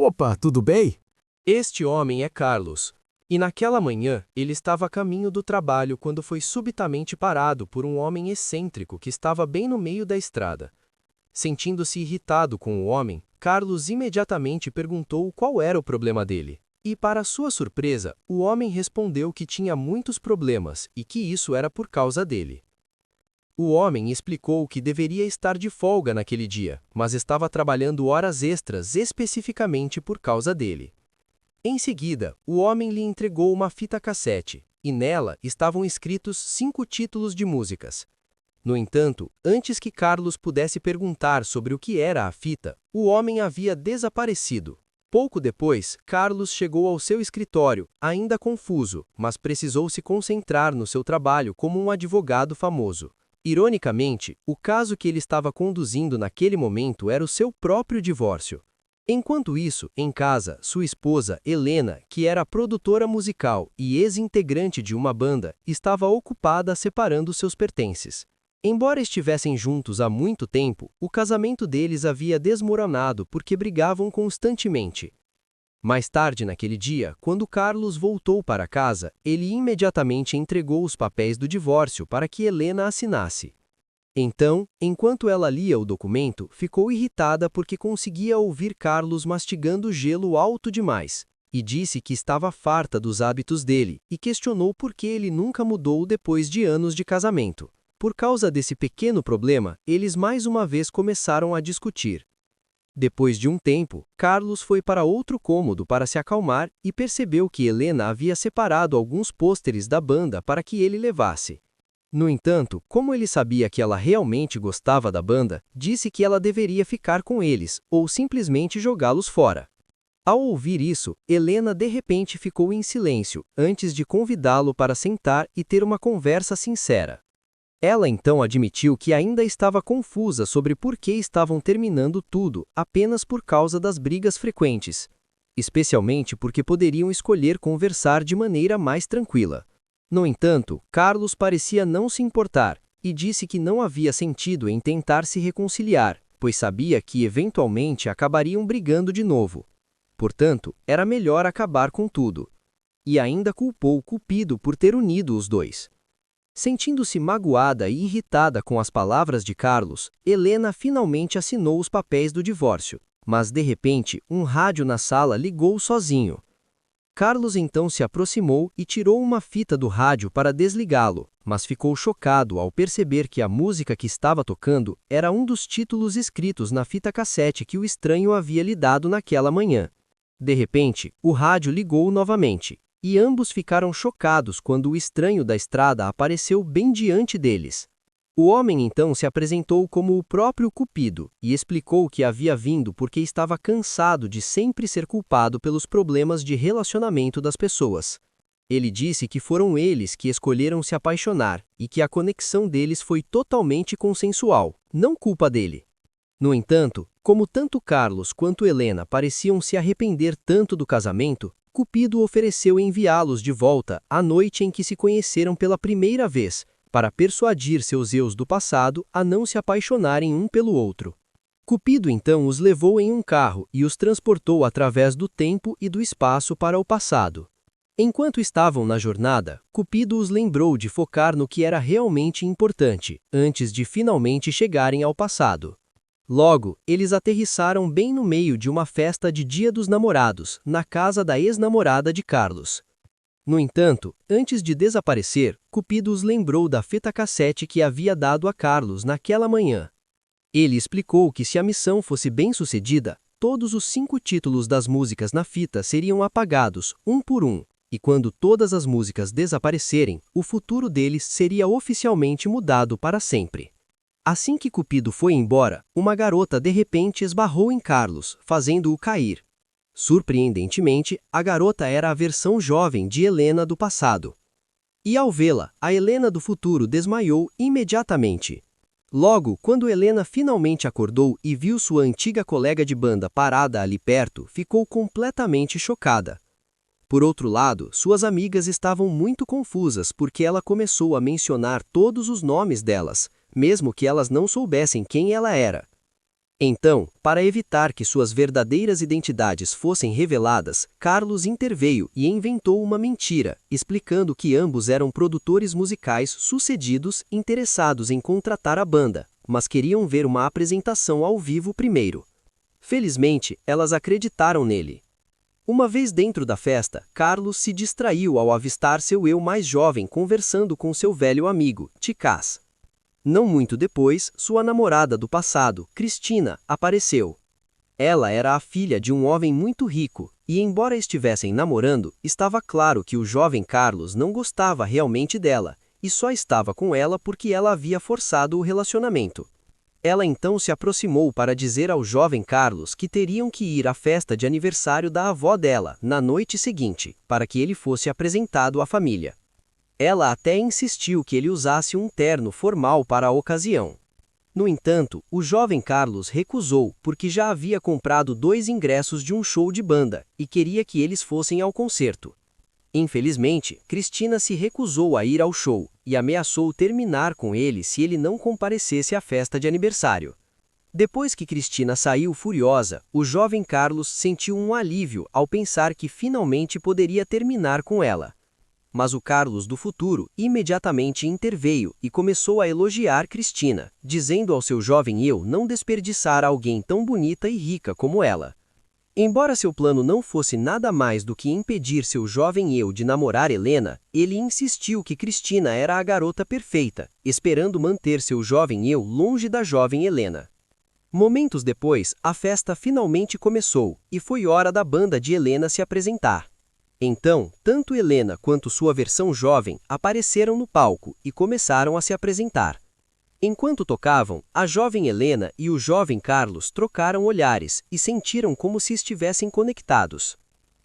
Opa, tudo bem? Este homem é Carlos. E naquela manhã, ele estava a caminho do trabalho quando foi subitamente parado por um homem excêntrico que estava bem no meio da estrada. Sentindo-se irritado com o homem, Carlos imediatamente perguntou qual era o problema dele. E, para sua surpresa, o homem respondeu que tinha muitos problemas e que isso era por causa dele. O homem explicou que deveria estar de folga naquele dia, mas estava trabalhando horas extras especificamente por causa dele. Em seguida, o homem lhe entregou uma fita cassete, e nela estavam escritos 5 títulos de músicas. No entanto, antes que Carlos pudesse perguntar sobre o que era a fita, o homem havia desaparecido. Pouco depois, Carlos chegou ao seu escritório, ainda confuso, mas precisou se concentrar no seu trabalho como um advogado famoso. Ironicamente, o caso que ele estava conduzindo naquele momento era o seu próprio divórcio. Enquanto isso, em casa, sua esposa, Helena, que era produtora musical e ex-integrante de uma banda, estava ocupada separando seus pertences. Embora estivessem juntos há muito tempo, o casamento deles havia desmoronado porque brigavam constantemente. Mais tarde naquele dia, quando Carlos voltou para casa, ele imediatamente entregou os papéis do divórcio para que Helena assinasse. Então, enquanto ela lia o documento, ficou irritada porque conseguia ouvir Carlos mastigando gelo alto demais, e disse que estava farta dos hábitos dele e questionou por que ele nunca mudou depois de anos de casamento. Por causa desse pequeno problema, eles mais uma vez começaram a discutir. Depois de um tempo, Carlos foi para outro cômodo para se acalmar e percebeu que Helena havia separado alguns pôsteres da banda para que ele levasse. No entanto, como ele sabia que ela realmente gostava da banda, disse que ela deveria ficar com eles, ou simplesmente jogá-los fora. Ao ouvir isso, Helena de repente ficou em silêncio, antes de convidá-lo para sentar e ter uma conversa sincera. Ela então admitiu que ainda estava confusa sobre por que estavam terminando tudo apenas por causa das brigas frequentes, especialmente porque poderiam escolher conversar de maneira mais tranquila. No entanto, Carlos parecia não se importar e disse que não havia sentido em tentar se reconciliar, pois sabia que eventualmente acabariam brigando de novo. Portanto, era melhor acabar com tudo. E ainda culpou Cupido por ter unido os dois. Sentindo-se magoada e irritada com as palavras de Carlos, Helena finalmente assinou os papéis do divórcio, mas de repente um rádio na sala ligou sozinho. Carlos então se aproximou e tirou uma fita do rádio para desligá-lo, mas ficou chocado ao perceber que a música que estava tocando era um dos títulos escritos na fita cassete que o estranho havia lhe dado naquela manhã. De repente, o rádio ligou novamente, e ambos ficaram chocados quando o estranho da estrada apareceu bem diante deles. O homem então se apresentou como o próprio Cupido e explicou que havia vindo porque estava cansado de sempre ser culpado pelos problemas de relacionamento das pessoas. Ele disse que foram eles que escolheram se apaixonar e que a conexão deles foi totalmente consensual, não culpa dele. No entanto, como tanto Carlos quanto Helena pareciam se arrepender tanto do casamento, Cupido ofereceu enviá-los de volta à noite em que se conheceram pela primeira vez, para persuadir seus eus do passado a não se apaixonarem um pelo outro. Cupido então os levou em um carro e os transportou através do tempo e do espaço para o passado. Enquanto estavam na jornada, Cupido os lembrou de focar no que era realmente importante, antes de finalmente chegarem ao passado. Logo, eles aterrissaram bem no meio de uma festa de Dia dos Namorados, na casa da ex-namorada de Carlos. No entanto, antes de desaparecer, Cupido os lembrou da fita cassete que havia dado a Carlos naquela manhã. Ele explicou que se a missão fosse bem-sucedida, todos os 5 títulos das músicas na fita seriam apagados, um por um, e quando todas as músicas desaparecerem, o futuro deles seria oficialmente mudado para sempre. Assim que Cupido foi embora, uma garota de repente esbarrou em Carlos, fazendo-o cair. Surpreendentemente, a garota era a versão jovem de Helena do passado. E ao vê-la, a Helena do futuro desmaiou imediatamente. Logo, quando Helena finalmente acordou e viu sua antiga colega de banda parada ali perto, ficou completamente chocada. Por outro lado, suas amigas estavam muito confusas porque ela começou a mencionar todos os nomes delas, mesmo que elas não soubessem quem ela era. Então, para evitar que suas verdadeiras identidades fossem reveladas, Carlos interveio e inventou uma mentira, explicando que ambos eram produtores musicais sucedidos interessados em contratar a banda, mas queriam ver uma apresentação ao vivo primeiro. Felizmente, elas acreditaram nele. Uma vez dentro da festa, Carlos se distraiu ao avistar seu eu mais jovem conversando com seu velho amigo, Ticás. Não muito depois, sua namorada do passado, Cristina, apareceu. Ela era a filha de um homem muito rico, e embora estivessem namorando, estava claro que o jovem Carlos não gostava realmente dela, e só estava com ela porque ela havia forçado o relacionamento. Ela então se aproximou para dizer ao jovem Carlos que teriam que ir à festa de aniversário da avó dela, na noite seguinte, para que ele fosse apresentado à família. Ela até insistiu que ele usasse um terno formal para a ocasião. No entanto, o jovem Carlos recusou porque já havia comprado 2 ingressos de um show de banda e queria que eles fossem ao concerto. Infelizmente, Cristina se recusou a ir ao show e ameaçou terminar com ele se ele não comparecesse à festa de aniversário. Depois que Cristina saiu furiosa, o jovem Carlos sentiu um alívio ao pensar que finalmente poderia terminar com ela. Mas o Carlos do futuro imediatamente interveio e começou a elogiar Cristina, dizendo ao seu jovem eu não desperdiçar alguém tão bonita e rica como ela. Embora seu plano não fosse nada mais do que impedir seu jovem eu de namorar Helena, ele insistiu que Cristina era a garota perfeita, esperando manter seu jovem eu longe da jovem Helena. Momentos depois, a festa finalmente começou, e foi hora da banda de Helena se apresentar. Então, tanto Helena quanto sua versão jovem apareceram no palco e começaram a se apresentar. Enquanto tocavam, a jovem Helena e o jovem Carlos trocaram olhares e sentiram como se estivessem conectados.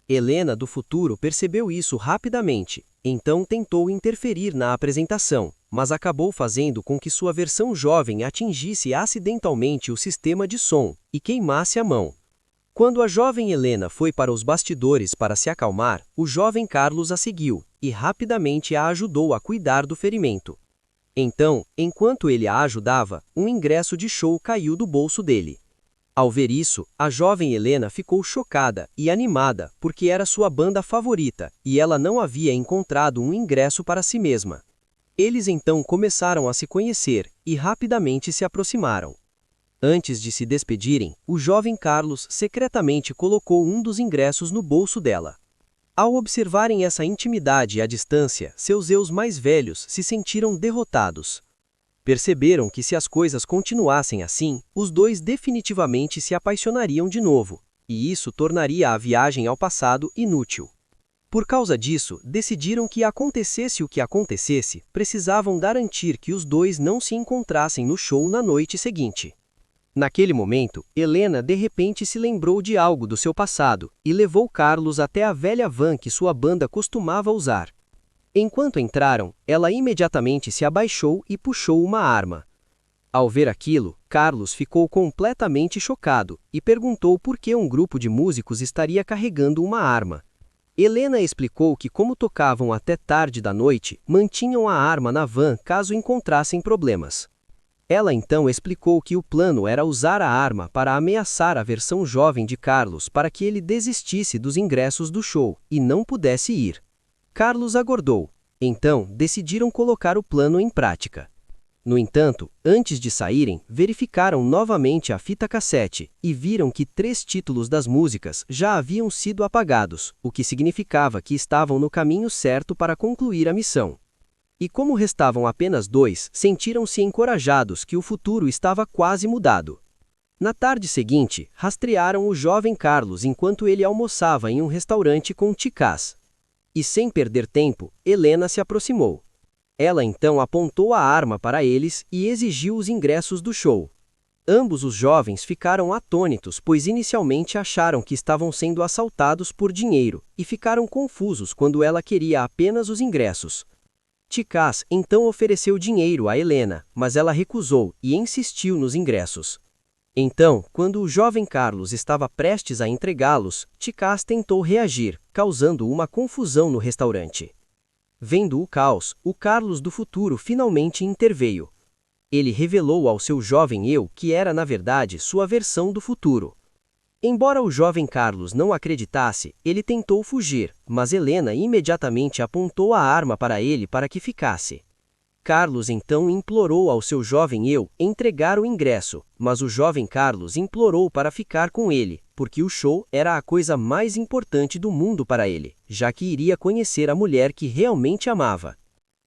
Helena do futuro percebeu isso rapidamente, então tentou interferir na apresentação, mas acabou fazendo com que sua versão jovem atingisse acidentalmente o sistema de som e queimasse a mão. Quando a jovem Helena foi para os bastidores para se acalmar, o jovem Carlos a seguiu e rapidamente a ajudou a cuidar do ferimento. Então, enquanto ele a ajudava, um ingresso de show caiu do bolso dele. Ao ver isso, a jovem Helena ficou chocada e animada porque era sua banda favorita e ela não havia encontrado um ingresso para si mesma. Eles então começaram a se conhecer e rapidamente se aproximaram. Antes de se despedirem, o jovem Carlos secretamente colocou um dos ingressos no bolso dela. Ao observarem essa intimidade à distância, seus eus mais velhos se sentiram derrotados. Perceberam que se as coisas continuassem assim, os dois definitivamente se apaixonariam de novo, e isso tornaria a viagem ao passado inútil. Por causa disso, decidiram que acontecesse o que acontecesse, precisavam garantir que os dois não se encontrassem no show na noite seguinte. Naquele momento, Helena de repente se lembrou de algo do seu passado e levou Carlos até a velha van que sua banda costumava usar. Enquanto entraram, ela imediatamente se abaixou e puxou uma arma. Ao ver aquilo, Carlos ficou completamente chocado e perguntou por que um grupo de músicos estaria carregando uma arma. Helena explicou que como tocavam até tarde da noite, mantinham a arma na van caso encontrassem problemas. Ela então explicou que o plano era usar a arma para ameaçar a versão jovem de Carlos para que ele desistisse dos ingressos do show e não pudesse ir. Carlos aguardou. Então, decidiram colocar o plano em prática. No entanto, antes de saírem, verificaram novamente a fita cassete e viram que 3 títulos das músicas já haviam sido apagados, o que significava que estavam no caminho certo para concluir a missão. E como restavam apenas 2, sentiram-se encorajados que o futuro estava quase mudado. Na tarde seguinte, rastrearam o jovem Carlos enquanto ele almoçava em um restaurante com Ticás. E sem perder tempo, Helena se aproximou. Ela então apontou a arma para eles e exigiu os ingressos do show. Ambos os jovens ficaram atônitos, pois inicialmente acharam que estavam sendo assaltados por dinheiro e ficaram confusos quando ela queria apenas os ingressos. Ticás então ofereceu dinheiro a Helena, mas ela recusou e insistiu nos ingressos. Então, quando o jovem Carlos estava prestes a entregá-los, Ticás tentou reagir, causando uma confusão no restaurante. Vendo o caos, o Carlos do futuro finalmente interveio. Ele revelou ao seu jovem eu que era, na verdade, sua versão do futuro. Embora o jovem Carlos não acreditasse, ele tentou fugir, mas Helena imediatamente apontou a arma para ele para que ficasse. Carlos então implorou ao seu jovem eu entregar o ingresso, mas o jovem Carlos implorou para ficar com ele, porque o show era a coisa mais importante do mundo para ele, já que iria conhecer a mulher que realmente amava.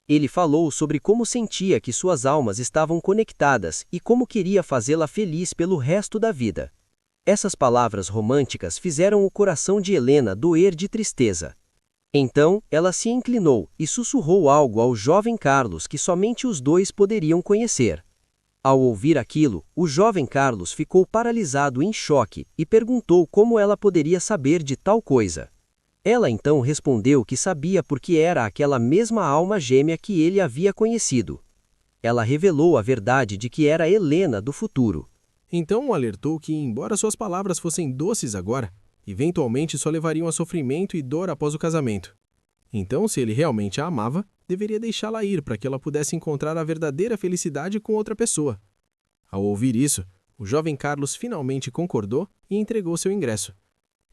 Ele falou sobre como sentia que suas almas estavam conectadas e como queria fazê-la feliz pelo resto da vida. Essas palavras românticas fizeram o coração de Helena doer de tristeza. Então, ela se inclinou e sussurrou algo ao jovem Carlos que somente os dois poderiam conhecer. Ao ouvir aquilo, o jovem Carlos ficou paralisado em choque e perguntou como ela poderia saber de tal coisa. Ela então respondeu que sabia porque era aquela mesma alma gêmea que ele havia conhecido. Ela revelou a verdade de que era Helena do futuro. Então o alertou que, embora suas palavras fossem doces agora, eventualmente só levariam a sofrimento e dor após o casamento. Então, se ele realmente a amava, deveria deixá-la ir para que ela pudesse encontrar a verdadeira felicidade com outra pessoa. Ao ouvir isso, o jovem Carlos finalmente concordou e entregou seu ingresso.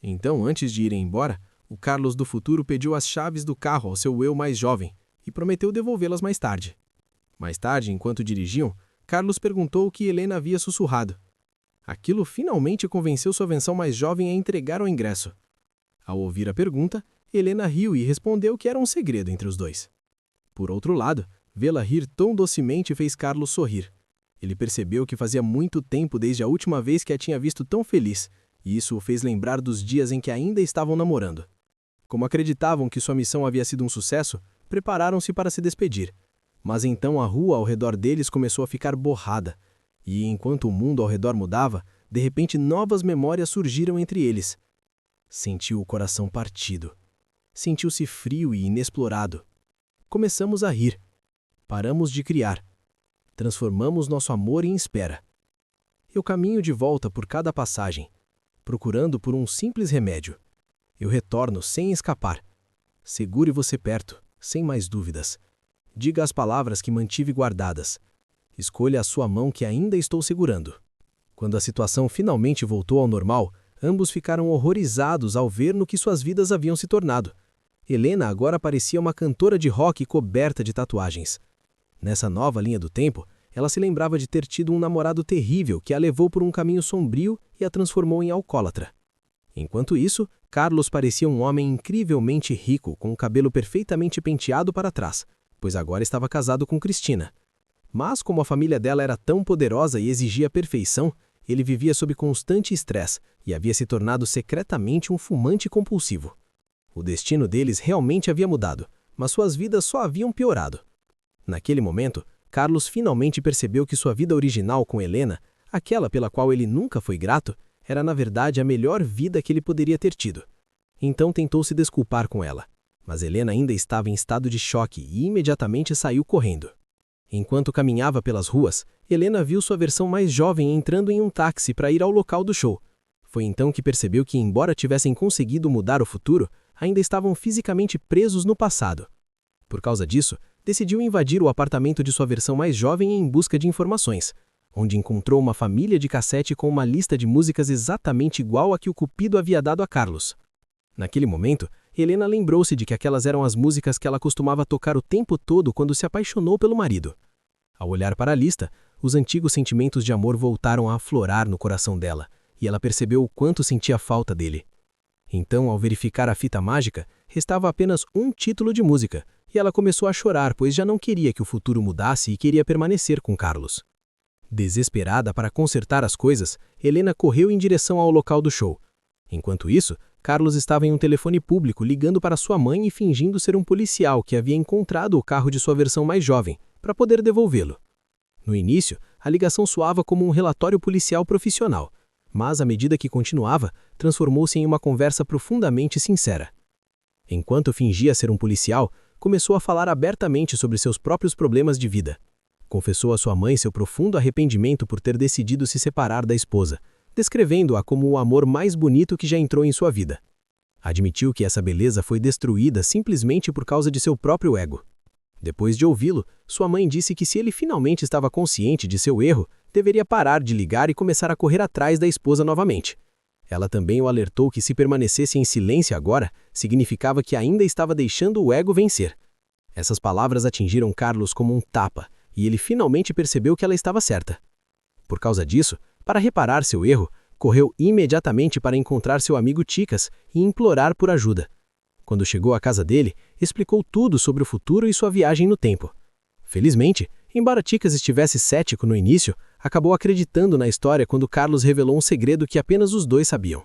Então, antes de irem embora, o Carlos do futuro pediu as chaves do carro ao seu eu mais jovem e prometeu devolvê-las mais tarde. Mais tarde, enquanto dirigiam, Carlos perguntou o que Helena havia sussurrado. Aquilo finalmente convenceu sua versão mais jovem a entregar o ingresso. Ao ouvir a pergunta, Helena riu e respondeu que era um segredo entre os dois. Por outro lado, vê-la rir tão docemente fez Carlos sorrir. Ele percebeu que fazia muito tempo desde a última vez que a tinha visto tão feliz, e isso o fez lembrar dos dias em que ainda estavam namorando. Como acreditavam que sua missão havia sido um sucesso, prepararam-se para se despedir. Mas então a rua ao redor deles começou a ficar borrada, e enquanto o mundo ao redor mudava, de repente novas memórias surgiram entre eles. Sentiu o coração partido. Sentiu-se frio e inexplorado. Começamos a rir. Paramos de criar. Transformamos nosso amor em espera. Eu caminho de volta por cada passagem, procurando por um simples remédio. Eu retorno sem escapar. Segure você perto, sem mais dúvidas. Diga as palavras que mantive guardadas. Escolha a sua mão que ainda estou segurando. Quando a situação finalmente voltou ao normal, ambos ficaram horrorizados ao ver no que suas vidas haviam se tornado. Helena agora parecia uma cantora de rock coberta de tatuagens. Nessa nova linha do tempo, ela se lembrava de ter tido um namorado terrível que a levou por um caminho sombrio e a transformou em alcoólatra. Enquanto isso, Carlos parecia um homem incrivelmente rico, com o cabelo perfeitamente penteado para trás, pois agora estava casado com Cristina. Mas como a família dela era tão poderosa e exigia perfeição, ele vivia sob constante estresse e havia se tornado secretamente um fumante compulsivo. O destino deles realmente havia mudado, mas suas vidas só haviam piorado. Naquele momento, Carlos finalmente percebeu que sua vida original com Helena, aquela pela qual ele nunca foi grato, era na verdade a melhor vida que ele poderia ter tido. Então tentou se desculpar com ela, mas Helena ainda estava em estado de choque e imediatamente saiu correndo. Enquanto caminhava pelas ruas, Helena viu sua versão mais jovem entrando em um táxi para ir ao local do show. Foi então que percebeu que, embora tivessem conseguido mudar o futuro, ainda estavam fisicamente presos no passado. Por causa disso, decidiu invadir o apartamento de sua versão mais jovem em busca de informações, onde encontrou uma família de cassete com uma lista de músicas exatamente igual a que o Cupido havia dado a Carlos. Naquele momento, Helena lembrou-se de que aquelas eram as músicas que ela costumava tocar o tempo todo quando se apaixonou pelo marido. Ao olhar para a lista, os antigos sentimentos de amor voltaram a aflorar no coração dela, e ela percebeu o quanto sentia falta dele. Então, ao verificar a fita mágica, restava apenas um título de música, e ela começou a chorar, pois já não queria que o futuro mudasse e queria permanecer com Carlos. Desesperada para consertar as coisas, Helena correu em direção ao local do show. Enquanto isso, Carlos estava em um telefone público ligando para sua mãe e fingindo ser um policial que havia encontrado o carro de sua versão mais jovem, para poder devolvê-lo. No início, a ligação soava como um relatório policial profissional, mas à medida que continuava, transformou-se em uma conversa profundamente sincera. Enquanto fingia ser um policial, começou a falar abertamente sobre seus próprios problemas de vida. Confessou a sua mãe seu profundo arrependimento por ter decidido se separar da esposa, descrevendo-a como o amor mais bonito que já entrou em sua vida. Admitiu que essa beleza foi destruída simplesmente por causa de seu próprio ego. Depois de ouvi-lo, sua mãe disse que se ele finalmente estava consciente de seu erro, deveria parar de ligar e começar a correr atrás da esposa novamente. Ela também o alertou que se permanecesse em silêncio agora, significava que ainda estava deixando o ego vencer. Essas palavras atingiram Carlos como um tapa, e ele finalmente percebeu que ela estava certa. Por causa disso, para reparar seu erro, correu imediatamente para encontrar seu amigo Ticas e implorar por ajuda. Quando chegou à casa dele, explicou tudo sobre o futuro e sua viagem no tempo. Felizmente, embora Ticas estivesse cético no início, acabou acreditando na história quando Carlos revelou um segredo que apenas os dois sabiam.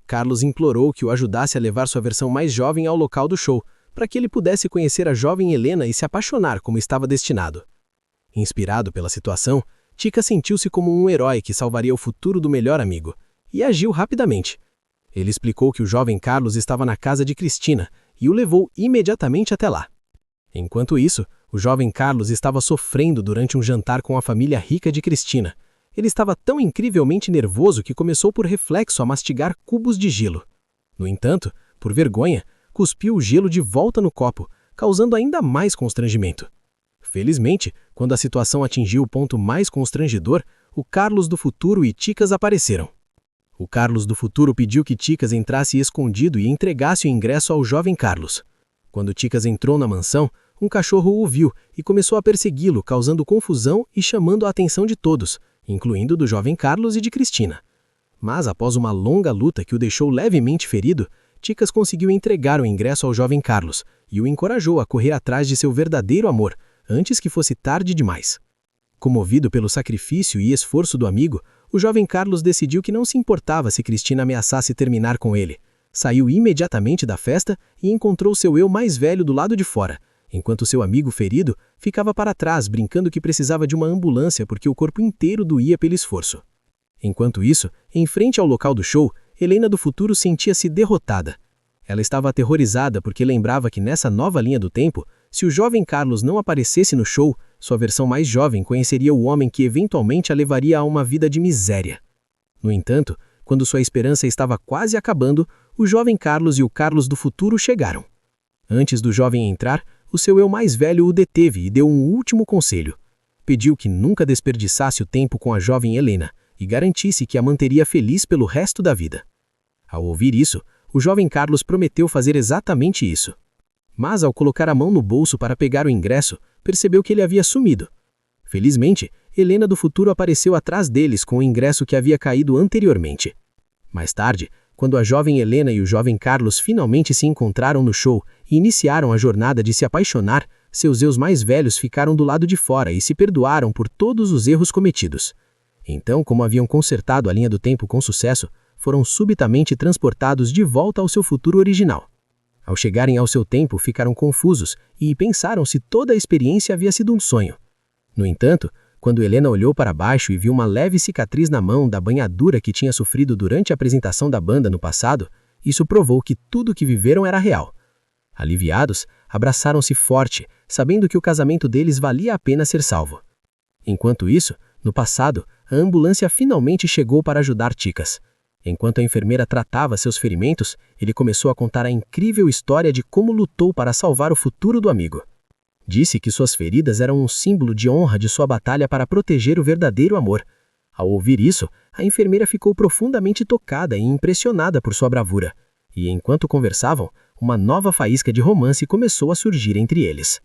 Carlos implorou que o ajudasse a levar sua versão mais jovem ao local do show, para que ele pudesse conhecer a jovem Helena e se apaixonar como estava destinado. Inspirado pela situação, Ticas sentiu-se como um herói que salvaria o futuro do melhor amigo, e agiu rapidamente. Ele explicou que o jovem Carlos estava na casa de Cristina e o levou imediatamente até lá. Enquanto isso, o jovem Carlos estava sofrendo durante um jantar com a família rica de Cristina. Ele estava tão incrivelmente nervoso que começou por reflexo a mastigar cubos de gelo. No entanto, por vergonha, cuspiu o gelo de volta no copo, causando ainda mais constrangimento. Felizmente, quando a situação atingiu o ponto mais constrangedor, o Carlos do futuro e Ticas apareceram. O Carlos do futuro pediu que Ticas entrasse escondido e entregasse o ingresso ao jovem Carlos. Quando Ticas entrou na mansão, um cachorro o viu e começou a persegui-lo, causando confusão e chamando a atenção de todos, incluindo do jovem Carlos e de Cristina. Mas após uma longa luta que o deixou levemente ferido, Ticas conseguiu entregar o ingresso ao jovem Carlos e o encorajou a correr atrás de seu verdadeiro amor, antes que fosse tarde demais. Comovido pelo sacrifício e esforço do amigo, o jovem Carlos decidiu que não se importava se Cristina ameaçasse terminar com ele. Saiu imediatamente da festa e encontrou seu eu mais velho do lado de fora, enquanto seu amigo ferido ficava para trás brincando que precisava de uma ambulância porque o corpo inteiro doía pelo esforço. Enquanto isso, em frente ao local do show, Helena do futuro sentia-se derrotada. Ela estava aterrorizada porque lembrava que nessa nova linha do tempo, se o jovem Carlos não aparecesse no show, sua versão mais jovem conheceria o homem que eventualmente a levaria a uma vida de miséria. No entanto, quando sua esperança estava quase acabando, o jovem Carlos e o Carlos do futuro chegaram. Antes do jovem entrar, o seu eu mais velho o deteve e deu um último conselho. Pediu que nunca desperdiçasse o tempo com a jovem Helena e garantisse que a manteria feliz pelo resto da vida. Ao ouvir isso, o jovem Carlos prometeu fazer exatamente isso. Mas ao colocar a mão no bolso para pegar o ingresso, percebeu que ele havia sumido. Felizmente, Helena do futuro apareceu atrás deles com o ingresso que havia caído anteriormente. Mais tarde, quando a jovem Helena e o jovem Carlos finalmente se encontraram no show e iniciaram a jornada de se apaixonar, seus eus mais velhos ficaram do lado de fora e se perdoaram por todos os erros cometidos. Então, como haviam consertado a linha do tempo com sucesso, foram subitamente transportados de volta ao seu futuro original. Ao chegarem ao seu tempo, ficaram confusos e pensaram se toda a experiência havia sido um sonho. No entanto, quando Helena olhou para baixo e viu uma leve cicatriz na mão da banhadura que tinha sofrido durante a apresentação da banda no passado, isso provou que tudo o que viveram era real. Aliviados, abraçaram-se forte, sabendo que o casamento deles valia a pena ser salvo. Enquanto isso, no passado, a ambulância finalmente chegou para ajudar Ticas. Enquanto a enfermeira tratava seus ferimentos, ele começou a contar a incrível história de como lutou para salvar o futuro do amigo. Disse que suas feridas eram um símbolo de honra de sua batalha para proteger o verdadeiro amor. Ao ouvir isso, a enfermeira ficou profundamente tocada e impressionada por sua bravura. E enquanto conversavam, uma nova faísca de romance começou a surgir entre eles.